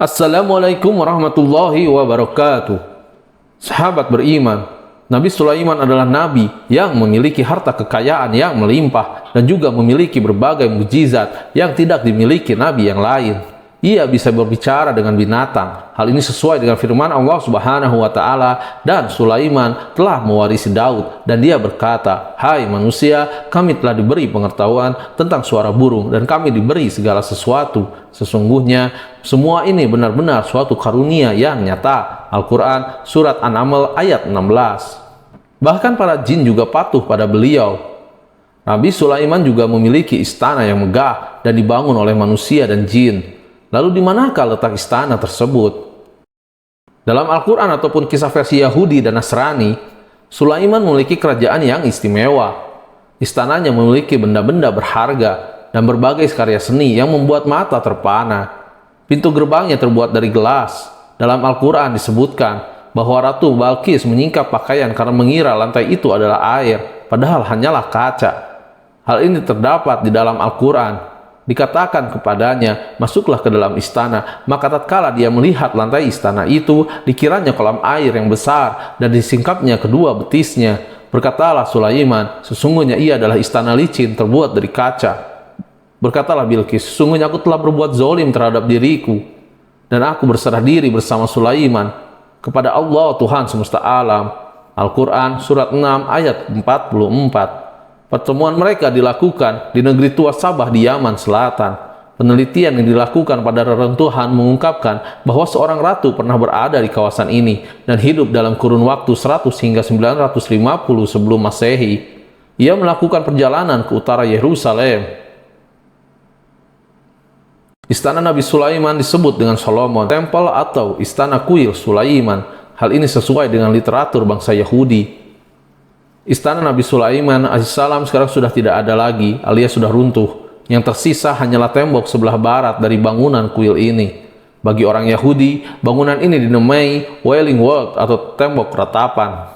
Assalamualaikum warahmatullahi wabarakatuh. Sahabat beriman, Nabi Sulaiman adalah nabi yang memiliki harta kekayaan yang melimpah dan juga memiliki berbagai mukjizat yang tidak dimiliki nabi yang lain. Ia bisa berbicara dengan binatang. Hal ini sesuai dengan firman Allah Subhanahu wa taala, dan Sulaiman telah mewarisi Daud dan dia berkata, "Hai manusia, kami telah diberi pengetahuan tentang suara burung dan kami diberi segala sesuatu. Sesungguhnya semua ini benar-benar suatu karunia yang nyata." Al-Quran Surat An-Naml ayat 16. Bahkan para jin juga patuh pada beliau. Nabi Sulaiman juga memiliki istana yang megah dan dibangun oleh manusia dan jin. Lalu di manakah letak istana tersebut? Dalam Al-Quran ataupun kisah versi Yahudi dan Nasrani, Sulaiman memiliki kerajaan yang istimewa. Istananya memiliki benda-benda berharga dan berbagai karya seni yang membuat mata terpana. Pintu gerbangnya terbuat dari gelas. Dalam Al-Quran disebutkan bahwa Ratu Balqis menyingkap pakaian karena mengira lantai itu adalah air, padahal hanyalah kaca. Hal ini terdapat di dalam Al-Quran. Dikatakan kepadanya, "Masuklah ke dalam istana." Maka tatkala dia melihat lantai istana itu, dikiranya kolam air yang besar dan disingkapnya kedua betisnya. Berkatalah Sulaiman, "Sesungguhnya ia adalah istana licin terbuat dari kaca." Berkatalah Bilqis, "Sesungguhnya aku telah berbuat zalim terhadap diriku, dan aku berserah diri bersama Sulaiman kepada Allah Tuhan semesta alam." Al-Quran Surat 6 ayat 44. Pertemuan mereka dilakukan di negeri tua Sabah di Yaman Selatan. Penelitian yang dilakukan pada reruntuhan mengungkapkan bahwa seorang ratu pernah berada di kawasan ini dan hidup dalam kurun waktu 100 hingga 950 sebelum Masehi. Ia melakukan perjalanan ke utara Yerusalem. Istana Nabi Sulaiman disebut dengan Solomon Temple atau Istana Kuil Sulaiman. Hal ini sesuai dengan literatur bangsa Yahudi. Istana Nabi Sulaiman alaihissalam sekarang sudah tidak ada lagi, alias sudah runtuh. Yang tersisa hanyalah tembok sebelah barat dari bangunan kuil ini. Bagi orang Yahudi, bangunan ini dinamai Wailing Wall atau tembok ratapan.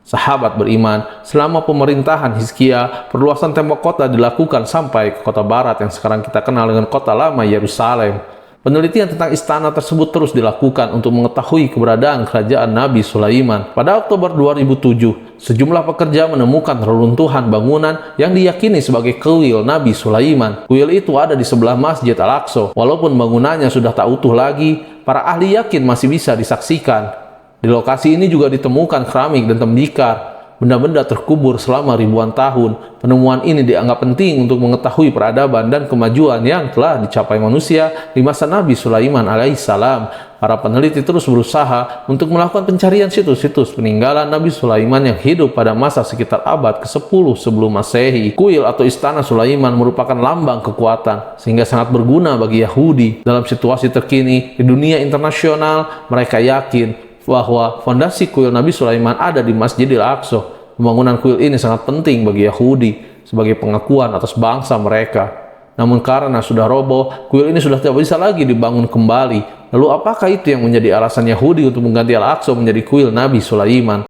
Sahabat beriman, selama pemerintahan Hizkia, perluasan tembok kota dilakukan sampai ke kota barat yang sekarang kita kenal dengan kota lama Yerusalem. Penelitian tentang istana tersebut terus dilakukan untuk mengetahui keberadaan kerajaan Nabi Sulaiman. Pada Oktober 2007, sejumlah pekerja menemukan reruntuhan bangunan yang diyakini sebagai kuil Nabi Sulaiman. Kuil itu ada di sebelah Masjid Al-Aqsa. Walaupun bangunannya sudah tak utuh lagi, para ahli yakin masih bisa disaksikan. Di lokasi ini juga ditemukan keramik dan tembikar. Benda-benda terkubur selama ribuan tahun. Penemuan ini dianggap penting untuk mengetahui peradaban dan kemajuan yang telah dicapai manusia di masa Nabi Sulaiman alaihissalam. Para peneliti terus berusaha untuk melakukan pencarian situs-situs peninggalan Nabi Sulaiman yang hidup pada masa sekitar abad ke-10 sebelum Masehi. Kuil atau Istana Sulaiman merupakan lambang kekuatan, sehingga sangat berguna bagi Yahudi. Dalam situasi terkini di dunia internasional, mereka yakin bahwa fondasi kuil Nabi Sulaiman ada di Masjidil Aqsa. Pembangunan kuil ini sangat penting bagi Yahudi sebagai pengakuan atas bangsa mereka. Namun karena sudah roboh, kuil ini sudah tidak bisa lagi dibangun kembali. Lalu apakah itu yang menjadi alasan Yahudi untuk mengganti Al-Aqsa menjadi kuil Nabi Sulaiman?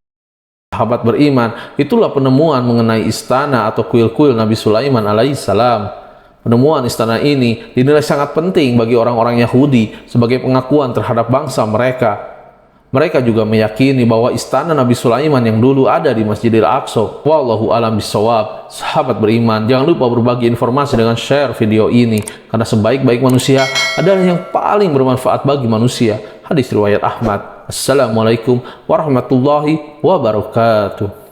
Sahabat beriman, itulah penemuan mengenai istana atau kuil-kuil Nabi Sulaiman alaihissalam. Penemuan istana ini dinilai sangat penting bagi orang-orang Yahudi sebagai pengakuan terhadap bangsa mereka. Mereka juga meyakini bahwa istana Nabi Sulaiman yang dulu ada di Masjidil Aqsa. Wallahu a'lam bishawab. Sahabat beriman, jangan lupa berbagi informasi dengan share video ini, karena sebaik-baik manusia adalah yang paling bermanfaat bagi manusia. Hadis riwayat Ahmad. Assalamualaikum warahmatullahi wabarakatuh.